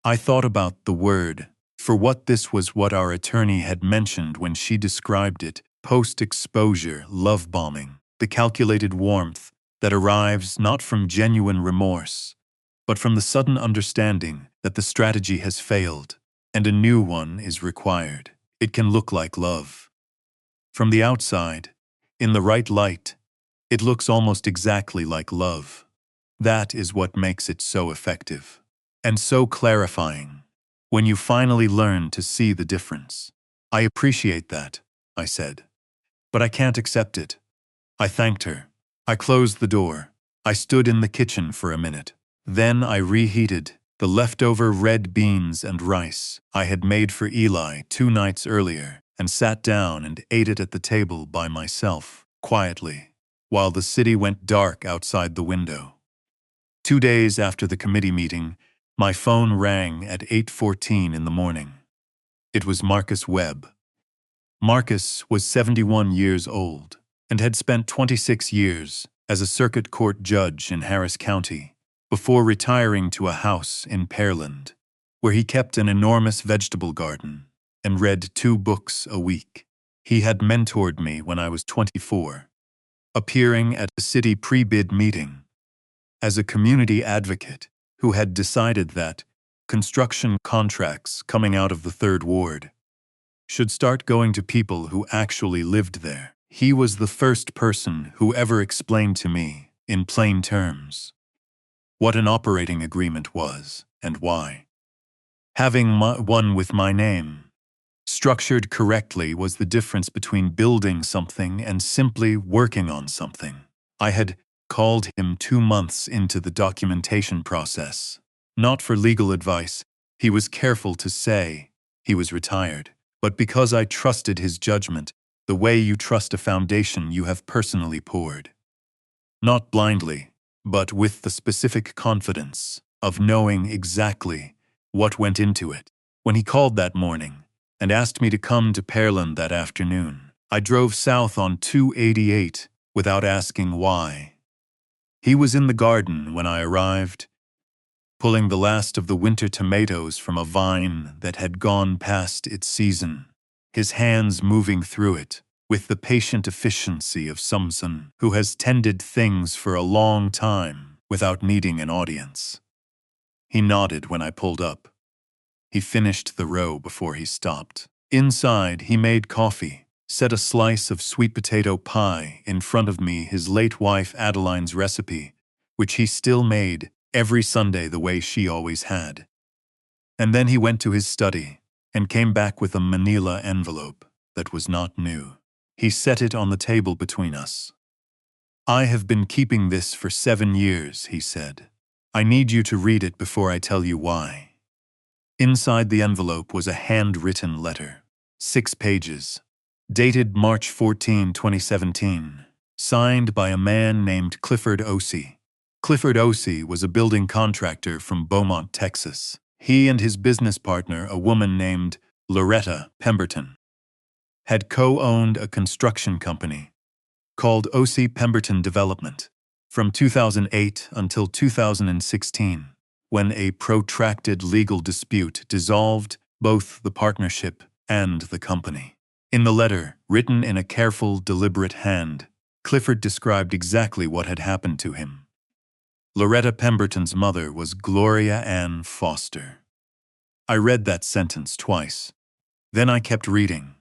I thought about the word, for what this was what our attorney had mentioned when she described it, post-exposure love bombing, the calculated warmth that arrives not from genuine remorse, but from the sudden understanding that the strategy has failed and a new one is required. It can look like love. From the outside, in the right light, it looks almost exactly like love. That is what makes it so effective and so clarifying when you finally learn to see the difference. "I appreciate that," I said, "but I can't accept it." I thanked her. I closed the door. I stood in the kitchen for a minute. Then I reheated the leftover red beans and rice I had made for Eli 2 nights earlier and sat down and ate it at the table by myself, quietly, while the city went dark outside the window. 2 days after the committee meeting, my phone rang at 8:14 in the morning. It was Marcus Webb. Marcus was 71 years old and had spent 26 years as a circuit court judge in Harris County before retiring to a house in Pearland, where he kept an enormous vegetable garden and read 2 books a week. He had mentored me when I was 24, appearing at a city pre-bid meeting as a community advocate who had decided that construction contracts coming out of the 3rd Ward should start going to people who actually lived there. He was the first person who ever explained to me, in plain terms, what an operating agreement was and why. Having one with my name, structured correctly, was the difference between building something and simply working on something. I had called him 2 months into the documentation process, Not for legal advice, he was careful to say he was retired, but because I trusted his judgment, the way you trust a foundation you have personally poured. Not blindly, but with the specific confidence of knowing exactly what went into it. When he called that morning and asked me to come to Pearland that afternoon, I drove south on 288 without asking why. He was in the garden when I arrived, pulling the last of the winter tomatoes from a vine that had gone past its season, his hands moving through it with the patient efficiency of someone who has tended things for a long time without needing an audience. He nodded when I pulled up. He finished the row before he stopped. Inside, he made coffee, set a slice of sweet potato pie in front of me, his late wife Adeline's recipe, which he still made every Sunday the way she always had. And then he went to his study and came back with a manila envelope that was not new. He set it on the table between us. "I have been keeping this for 7 years," he said. "I need you to read it before I tell you why." Inside the envelope was a handwritten letter, 6 pages, dated March 14, 2017, signed by a man named Clifford Ossie. Clifford Ossie was a building contractor from Beaumont, Texas. He and his business partner, a woman named Loretta Pemberton, had co-owned a construction company called Ossie Pemberton Development from 2008 until 2016, when a protracted legal dispute dissolved both the partnership and the company. In the letter, written in a careful, deliberate hand, Clifford described exactly what had happened to him. Loretta Pemberton's mother was Gloria Ann Foster. I read that sentence twice. Then I kept reading.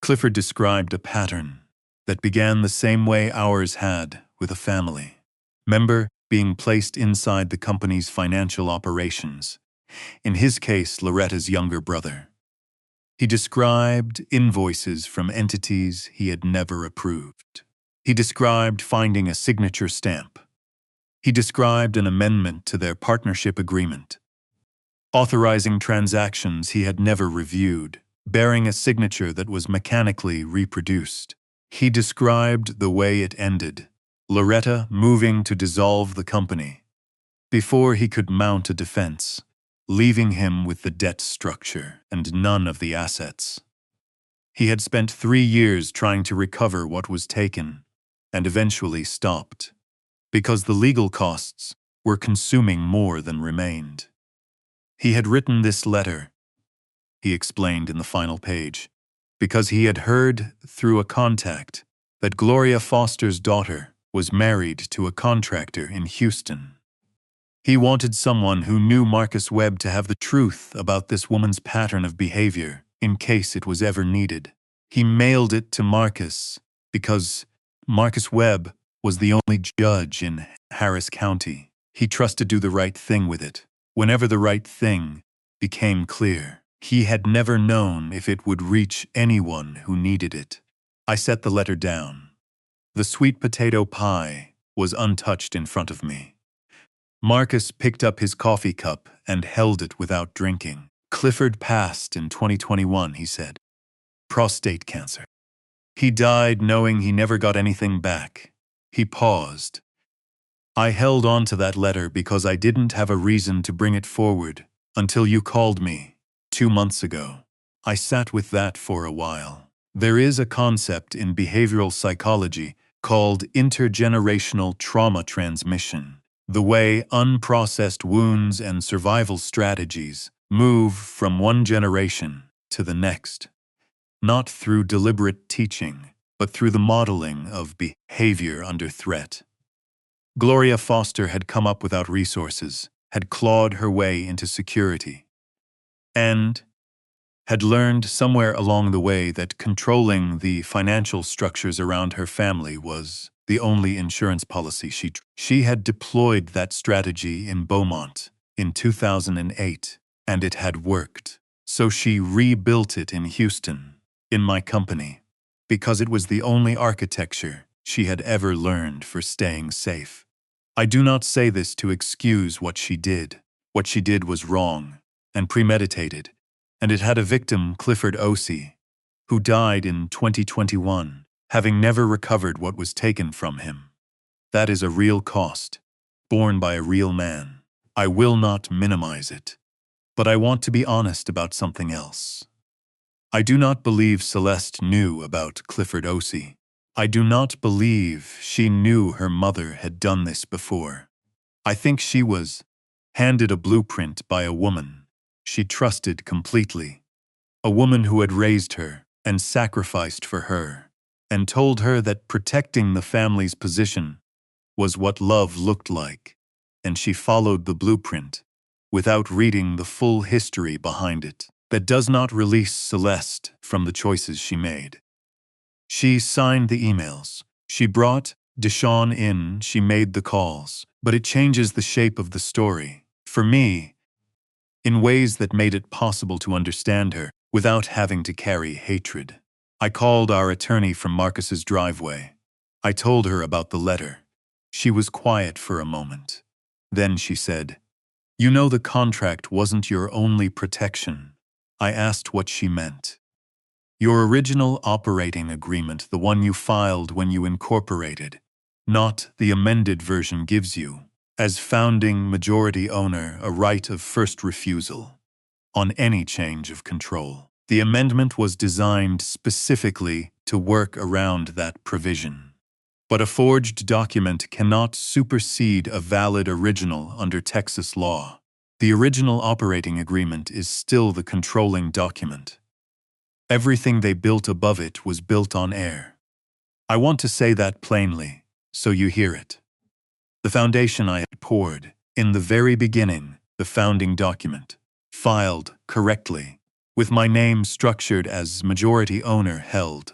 Clifford described a pattern that began the same way ours had with a family member being placed inside the company's financial operations, in his case, Loretta's younger brother. He described invoices from entities he had never approved. He described finding a signature stamp. He described an amendment to their partnership agreement, authorizing transactions he had never reviewed, bearing a signature that was mechanically reproduced. He described the way it ended, Loretta moving to dissolve the company, before he could mount a defense, leaving him with the debt structure and none of the assets. He had spent 3 years trying to recover what was taken, and eventually stopped, because the legal costs were consuming more than remained. He had written this letter, he explained in the final page, because he had heard through a contact that Gloria Foster's daughter was married to a contractor in Houston. He wanted someone who knew Marcus Webb to have the truth about this woman's pattern of behavior in case it was ever needed. He mailed it to Marcus because Marcus Webb was the only judge in Harris County. He trusted to do the right thing with it. Whenever the right thing became clear, he had never known if it would reach anyone who needed it. I set the letter down. The sweet potato pie was untouched in front of me. Marcus picked up his coffee cup and held it without drinking. "Clifford passed in 2021, he said. Prostate cancer. He died knowing he never got anything back." He paused. "I held on to that letter because I didn't have a reason to bring it forward until you called me 2 months ago. I sat with that for a while. There is a concept in behavioral psychology called intergenerational trauma transmission, the way unprocessed wounds and survival strategies move from one generation to the next, not through deliberate teaching, but through the modeling of behavior under threat. Gloria Foster had come up without resources, had clawed her way into security, and had learned somewhere along the way that controlling the financial structures around her family was the only insurance policy she had deployed that strategy in Beaumont in 2008, and it had worked. So she rebuilt it in Houston, in my company, because it was the only architecture she had ever learned for staying safe. I do not say this to excuse what she did, What she did was wrong and premeditated, and it had a victim, Clifford Ossie, who died in 2021, having never recovered what was taken from him. That is a real cost, borne by a real man. I will not minimize it, but I want to be honest about something else. I do not believe Celeste knew about Clifford Ossie. I do not believe she knew her mother had done this before. I think she was handed a blueprint by a woman she trusted completely, a woman who had raised her and sacrificed for her, and told her that protecting the family's position was what love looked like, and she followed the blueprint without reading the full history behind it. That does not release Celeste from the choices she made. She signed the emails. She brought Deshawn in, she made the calls, but it changes the shape of the story, for me, in ways that made it possible to understand her without having to carry hatred. I called our attorney from Marcus's driveway. I told her about the letter. She was quiet for a moment. Then she said, "You know the contract wasn't your only protection." I asked what she meant. "Your original operating agreement, the one you filed when you incorporated, not the amended version, gives you, as founding majority owner, a right of first refusal on any change of control. The amendment was designed specifically to work around that provision. But a forged document cannot supersede a valid original under Texas law. The original operating agreement is still the controlling document. Everything they built above it was built on air. I want to say that plainly, so you hear it. The foundation I had poured, in the very beginning, the founding document, filed correctly, with my name structured as majority owner, held.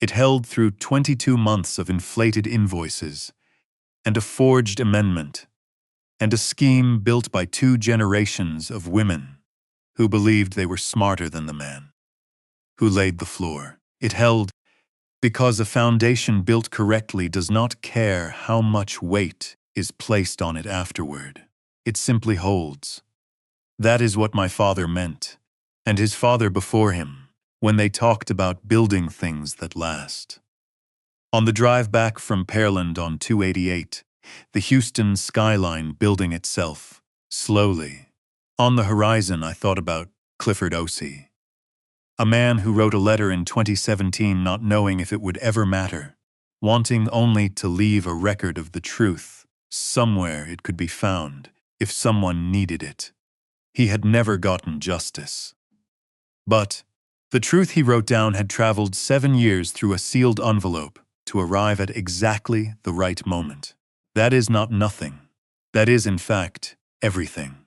It held through 22 months of inflated invoices, and a forged amendment, and a scheme built by 2 generations of women who believed they were smarter than the man who laid the floor. It held because a foundation built correctly does not care how much weight is placed on it afterward. It simply holds. That is what my father meant, and his father before him, when they talked about building things that last. On the drive back from Pearland on 288, the Houston skyline building itself, slowly. On the horizon, I thought about Clifford Ossie, a man who wrote a letter in 2017 not knowing if it would ever matter, wanting only to leave a record of the truth. Somewhere it could be found, if someone needed it. He had never gotten justice. But the truth he wrote down had traveled 7 years through a sealed envelope to arrive at exactly the right moment. That is not nothing. That is, in fact, everything.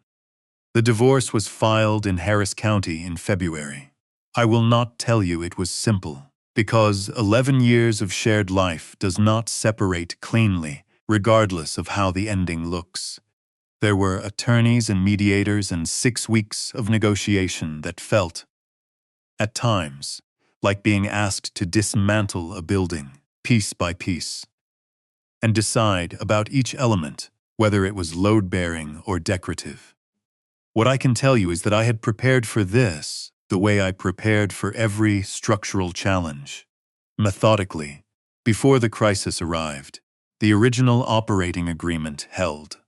The divorce was filed in Harris County in February. I will not tell you it was simple, because 11 years of shared life does not separate cleanly, regardless of how the ending looks. There were attorneys and mediators and 6 weeks of negotiation that felt, at times, like being asked to dismantle a building, piece by piece, and decide about each element, whether it was load-bearing or decorative. What I can tell you is that I had prepared for this the way I prepared for every structural challenge. Methodically, before the crisis arrived, the original operating agreement held.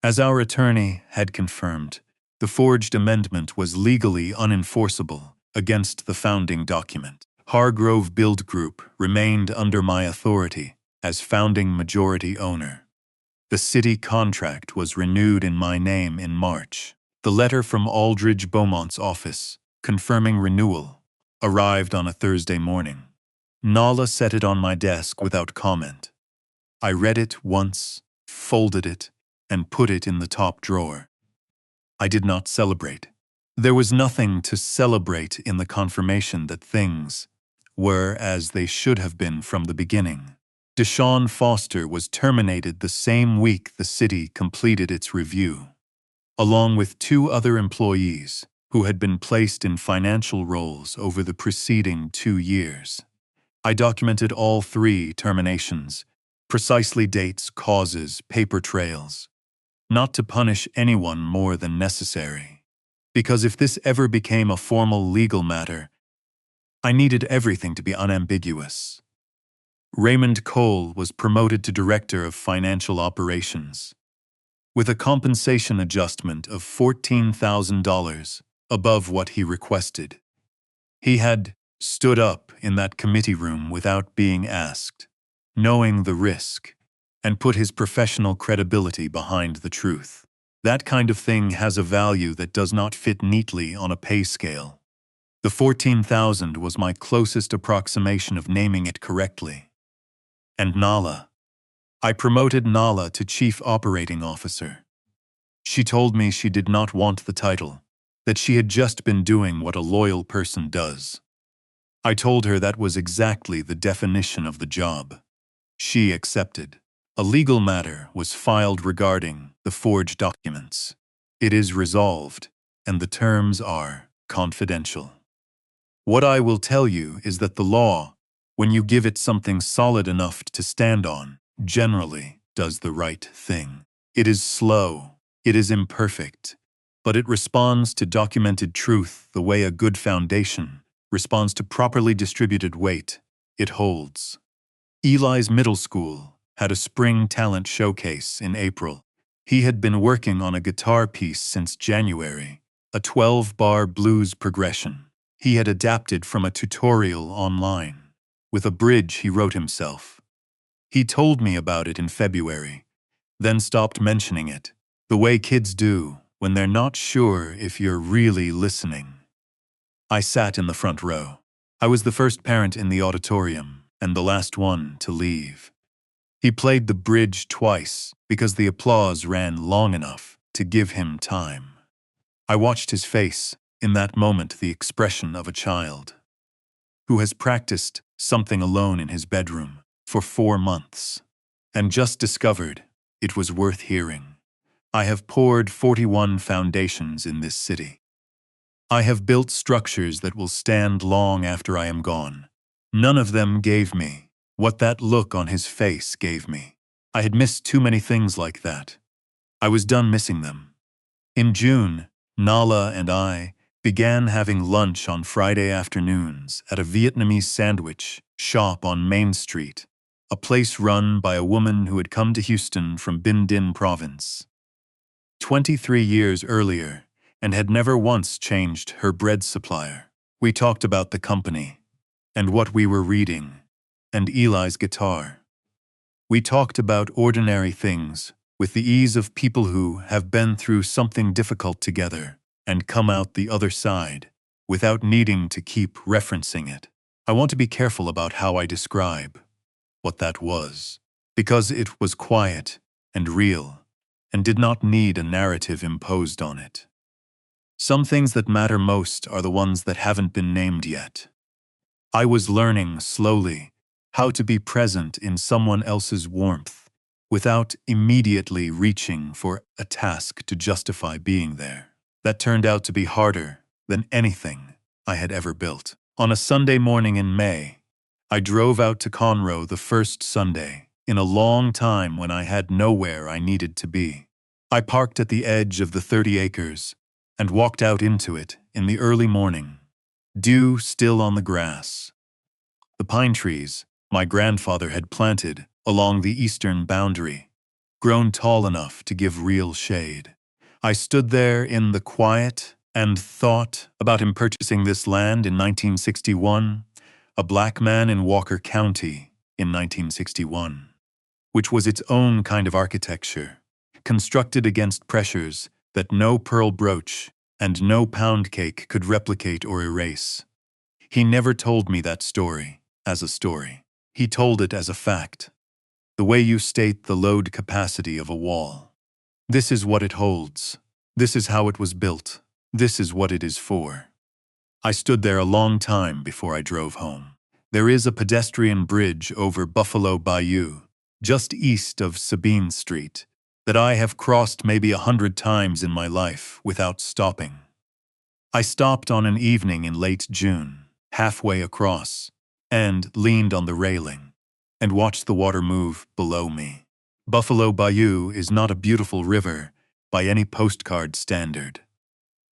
As our attorney had confirmed, the forged amendment was legally unenforceable against the founding document. Hargrove Build Group remained under my authority as founding majority owner. The city contract was renewed in my name in March. The letter from Aldridge Beaumont's office, confirming renewal, arrived on a Thursday morning. Nala set it on my desk without comment. I read it once, folded it, and put it in the top drawer. I did not celebrate. There was nothing to celebrate in the confirmation that things were as they should have been from the beginning. Deshawn Foster was terminated the same week the city completed its review, along with 2 other employees who had been placed in financial roles over the preceding 2 years. I documented all 3 terminations, precisely dates, causes, paper trails. not to punish anyone more than necessary. Because if this ever became a formal legal matter, I needed everything to be unambiguous. Raymond Cole was promoted to Director of Financial Operations, with a compensation adjustment of $14,000 above what he requested. He had stood up in that committee room without being asked, knowing the risk, and put his professional credibility behind the truth. That kind of thing has a value that does not fit neatly on a pay scale. The 14,000 was my closest approximation of naming it correctly. And Nala. I promoted Nala to Chief Operating Officer. She told me she did not want the title, that she had just been doing what a loyal person does. I told her that was exactly the definition of the job. She accepted. A legal matter was filed regarding the forged documents. It is resolved, and the terms are confidential. What I will tell you is that the law, when you give it something solid enough to stand on, generally does the right thing. It is slow, it is imperfect, but it responds to documented truth the way a good foundation responds to properly distributed weight. It holds. Eli's middle school had a spring talent showcase in April. He had been working on a guitar piece since January, a 12-bar blues progression. He had adapted from a tutorial online, with a bridge he wrote himself. He told me about it in February, then stopped mentioning it, the way kids do when they're not sure if you're really listening. I sat in the front row. I was the first parent in the auditorium and the last one to leave. He played the bridge twice because the applause ran long enough to give him time. I watched his face, in that moment the expression of a child who has practiced something alone in his bedroom for 4 months and just discovered it was worth hearing. I have poured 41 foundations in this city. I have built structures that will stand long after I am gone. None of them gave me what that look on his face gave me. I had missed too many things like that. I was done missing them. In June, Nala and I began having lunch on Friday afternoons at a Vietnamese sandwich shop on Main Street, a place run by a woman who had come to Houston from Binh Dinh province 23 years earlier and had never once changed her bread supplier. We talked about the company and what we were reading and Eli's guitar. We talked about ordinary things with the ease of people who have been through something difficult together and come out the other side without needing to keep referencing it. I want to be careful about how I describe what that was, because it was quiet and real and did not need a narrative imposed on it. Some things that matter most are the ones that haven't been named yet. I was learning slowly how to be present in someone else's warmth without immediately reaching for a task to justify being there. That turned out to be harder than anything I had ever built. On a Sunday morning in May, I drove out to Conroe the first Sunday in a long time when I had nowhere I needed to be. I parked at the edge of the 30 acres and walked out into it in the early morning, dew still on the grass. The pine trees my grandfather had planted along the eastern boundary, grown tall enough to give real shade. I stood there in the quiet and thought about him purchasing this land in 1961, a black man in Walker County in 1961, which was its own kind of architecture, constructed against pressures that no pearl brooch and no pound cake could replicate or erase. He never told me that story as a story. He told it as a fact, the way you state the load capacity of a wall. This is what it holds. This is how it was built. This is what it is for. I stood there a long time before I drove home. There is a pedestrian bridge over Buffalo Bayou, just east of Sabine Street, that I have crossed maybe 100 times in my life without stopping. I stopped on an evening in late June, halfway across, and leaned on the railing and watched the water move below me. Buffalo Bayou is not a beautiful river by any postcard standard.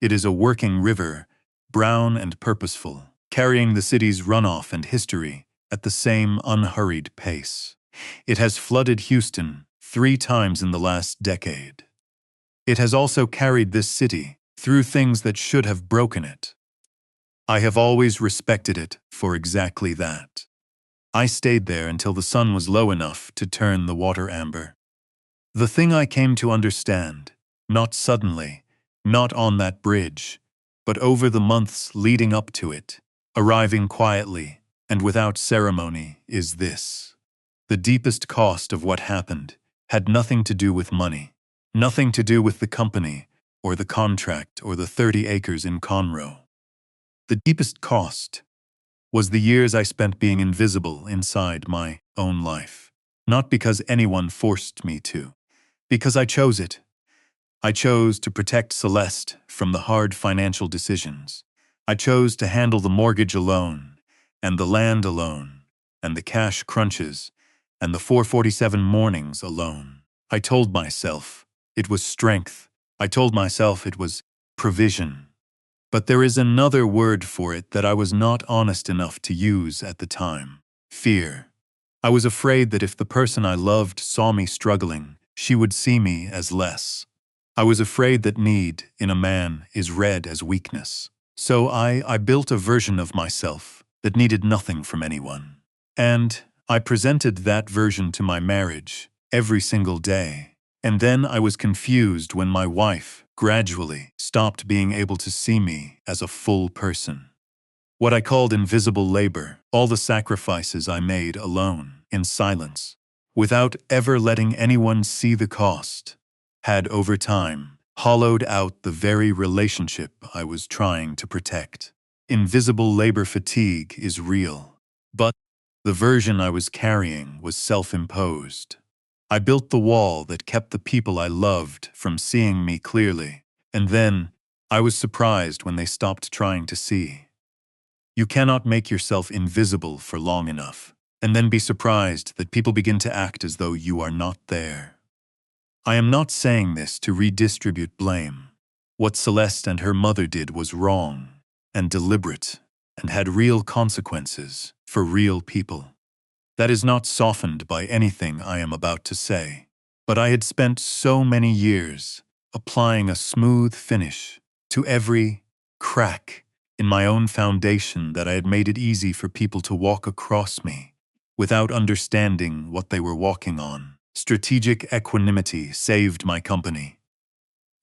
It is a working river, brown and purposeful, carrying the city's runoff and history at the same unhurried pace. It has flooded Houston 3 times in the last decade. It has also carried this city through things that should have broken it. I have always respected it for exactly that. I stayed there until the sun was low enough to turn the water amber. The thing I came to understand, not suddenly, not on that bridge, but over the months leading up to it, arriving quietly and without ceremony, is this. The deepest cost of what happened had nothing to do with money, nothing to do with the company or the contract or the 30 acres in Conroe. The deepest cost was the years I spent being invisible inside my own life, not because anyone forced me to, because I chose it. I chose to protect Celeste from the hard financial decisions. I chose to handle the mortgage alone, and the land alone, and the cash crunches, and the 447 mornings alone. I told myself it was strength. I told myself it was provision. But there is another word for it that I was not honest enough to use at the time. Fear. I was afraid that if the person I loved saw me struggling, she would see me as less. I was afraid that need in a man is read as weakness. So I built a version of myself that needed nothing from anyone. And I presented that version to my marriage every single day. And then I was confused when my wife gradually stopped being able to see me as a full person. What I called invisible labor, all the sacrifices I made alone, in silence, without ever letting anyone see the cost, had over time hollowed out the very relationship I was trying to protect. Invisible labor fatigue is real, but the version I was carrying was self-imposed. I built the wall that kept the people I loved from seeing me clearly, and then I was surprised when they stopped trying to see. You cannot make yourself invisible for long enough, and then be surprised that people begin to act as though you are not there. I am not saying this to redistribute blame. What Celeste and her mother did was wrong and deliberate and had real consequences for real people. That is not softened by anything I am about to say. But I had spent so many years applying a smooth finish to every crack in my own foundation that I had made it easy for people to walk across me without understanding what they were walking on. Strategic equanimity saved my company.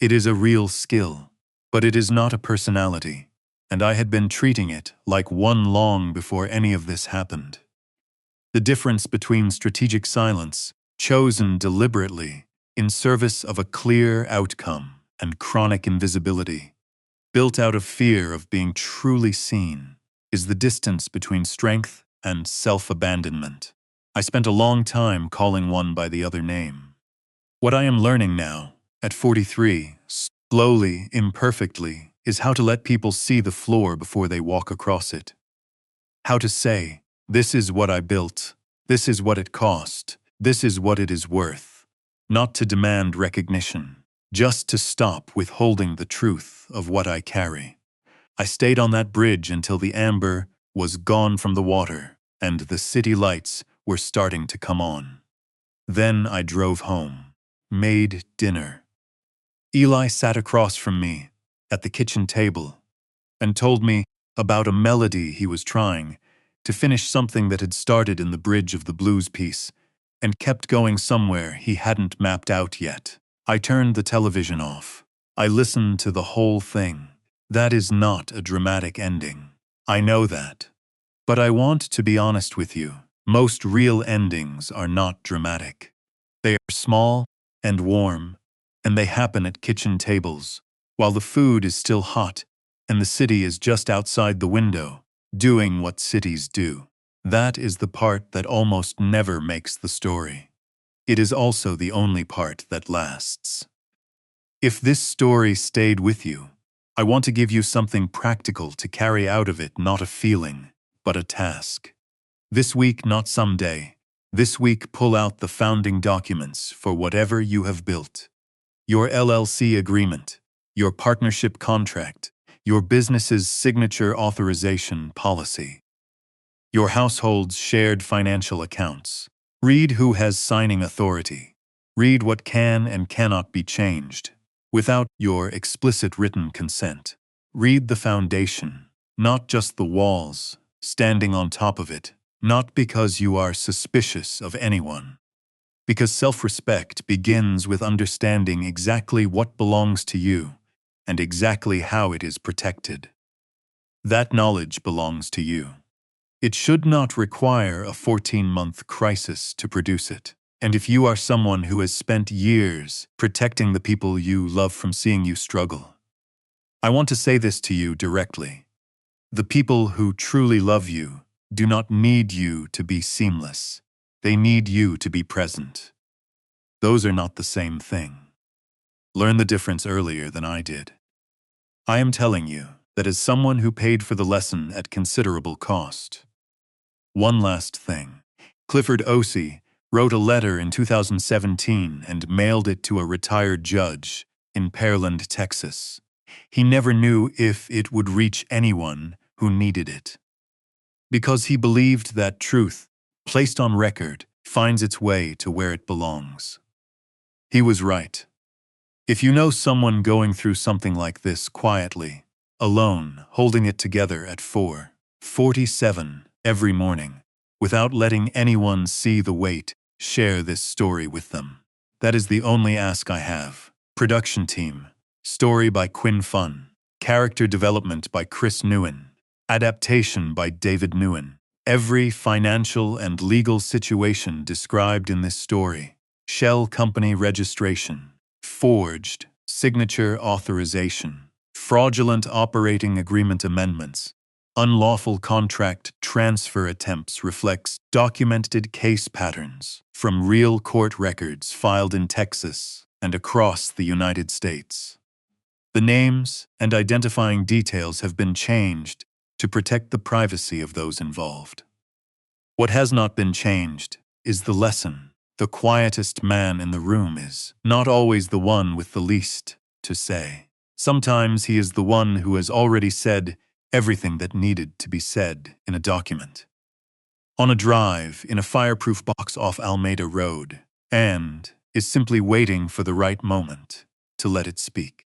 It is a real skill, but it is not a personality, and I had been treating it like one long before any of this happened. The difference between strategic silence, chosen deliberately in service of a clear outcome, and chronic invisibility, built out of fear of being truly seen, is the distance between strength and self-abandonment. I spent a long time calling one by the other name. What I am learning now, at 43, slowly, imperfectly, is how to let people see the floor before they walk across it. How to say, this is what I built, this is what it cost, this is what it is worth. Not to demand recognition, just to stop withholding the truth of what I carry. I stayed on that bridge until the amber was gone from the water and the city lights were starting to come on. Then I drove home, made dinner. Eli sat across from me at the kitchen table and told me about a melody he was trying to finish something that had started in the bridge of the blues piece and kept going somewhere he hadn't mapped out yet. I turned the television off. I listened to the whole thing. That is not a dramatic ending. I know that. But I want to be honest with you. Most real endings are not dramatic. They are small and warm, and they happen at kitchen tables, while the food is still hot and the city is just outside the window, doing what cities do. That is the part that almost never makes the story. It is also the only part that lasts. If this story stayed with you, I want to give you something practical to carry out of it, not a feeling, but a task. This week, not someday. This week, pull out the founding documents for whatever you have built. your LLC agreement, your partnership contract, your business's signature authorization policy, your household's shared financial accounts. Read who has signing authority. Read what can and cannot be changed without your explicit written consent. Read the foundation, not just the walls, standing on top of it, not because you are suspicious of anyone. Because self-respect begins with understanding exactly what belongs to you and exactly how it is protected. That knowledge belongs to you. It should not require a 14-month crisis to produce it. And if you are someone who has spent years protecting the people you love from seeing you struggle, I want to say this to you directly. The people who truly love you do not need you to be seamless. They need you to be present. Those are not the same thing. Learn the difference earlier than I did. I am telling you that as someone who paid for the lesson at considerable cost. One last thing. Clifford Osee wrote a letter in 2017 and mailed it to a retired judge in Pearland, Texas. He never knew if it would reach anyone who needed it. Because he believed that truth, placed on record, finds its way to where it belongs. He was right. If you know someone going through something like this quietly, alone, holding it together at 4:47 every morning, without letting anyone see the weight, share this story with them. That is the only ask I have. Production team. Story by Quinn Fun. Character development by Chris Nguyen. Adaptation by David Nguyen. Every financial and legal situation described in this story. Shell company registration. Forged signature authorization. Fraudulent operating agreement amendments. Unlawful contract transfer attempts reflects documented case patterns from real court records filed in Texas and across the United States. The names and identifying details have been changed to protect the privacy of those involved. What has not been changed is the lesson. The quietest man in the room is not always the one with the least to say. Sometimes he is the one who has already said everything that needed to be said in a document. On a drive in a fireproof box off Alameda Road, and is simply waiting for the right moment to let it speak.